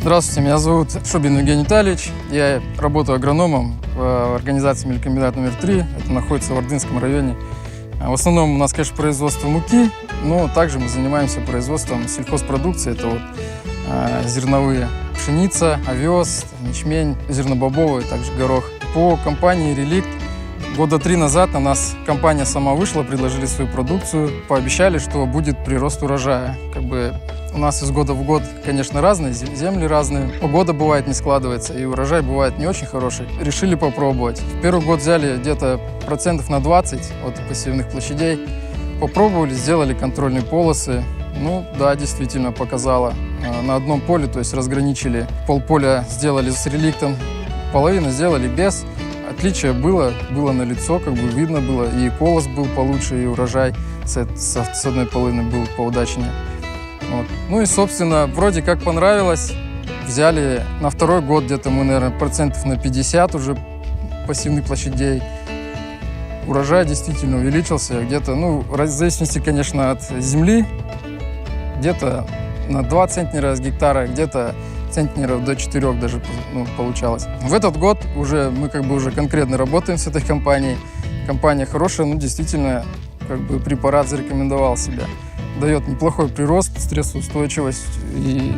Здравствуйте, меня зовут Шубин Евгений Витальевич. Я работаю агрономом в организации мелькомбинат номер 3. Это находится в Ордынском районе. В основном у нас, конечно, производство муки, но также мы занимаемся производством сельхозпродукции. Это зерновые пшеница, овес, ячмень, зернобобовый, также горох. По компании «Реликт» года 3 назад на нас компания сама вышла, предложили свою продукцию, пообещали, что будет прирост урожая. У нас из года в год, конечно, разные, земли разные. Погода бывает не складывается, и урожай бывает не очень хороший. Решили попробовать. В первый год взяли где-то процентов на 20 от посевных площадей. Попробовали, сделали контрольные полосы. Ну да, действительно показало. На одном поле, то есть разграничили, полполя сделали с реликтом, половину сделали без. Отличие было налицо, видно было. И колос был получше, и урожай с одной половины был поудачнее. Вот. Ну и, собственно, вроде как понравилось. Взяли на второй год где-то мы, наверное, процентов на 50 уже посевных площадей. Урожай действительно увеличился. Где-то, в зависимости, конечно, от земли, где-то на 2 центнера с гектара, где-то центнеров до 4 даже получалось. В этот год уже мы уже конкретно работаем с этой компанией. Компания хорошая, действительно, препарат зарекомендовал себя. Дает неплохой прирост, стрессоустойчивость и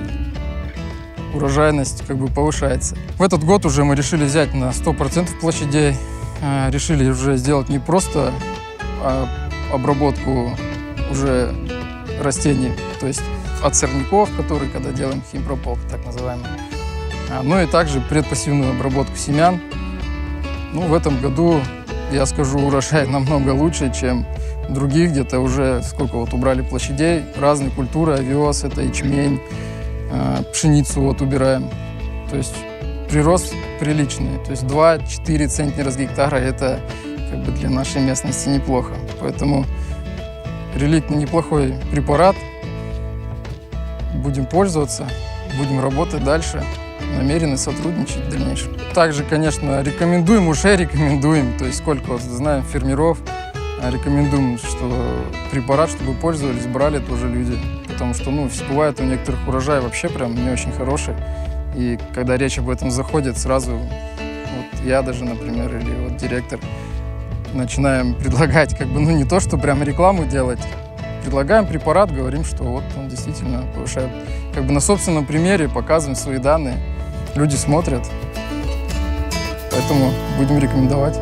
урожайность повышается. В этот год уже мы решили взять на 100% площадей. Решили уже сделать не просто обработку уже растений, то есть от сорняков, которые когда делаем химпрополк, так называемый, но и также предпосевную обработку семян. В этом году, я скажу, урожай намного лучше, чем других, где-то уже убрали площадей, разные культуры, овес, это ячмень, пшеницу убираем. То есть прирост приличный, то есть 2-4 центнера с гектара, это для нашей местности неплохо. Поэтому «Реликт» неплохой препарат, будем пользоваться, будем работать дальше, намерены сотрудничать в дальнейшем. Также, конечно, рекомендуем, то есть сколько знаем фермеров, рекомендуем, что препарат, чтобы пользовались, брали тоже люди. Потому что, бывает у некоторых урожай вообще прям не очень хороший. И когда речь об этом заходит, сразу я даже, например, или директор, начинаем предлагать, не то, что прям рекламу делать, предлагаем препарат, говорим, что он действительно повышает. На собственном примере показываем свои данные, люди смотрят, поэтому будем рекомендовать.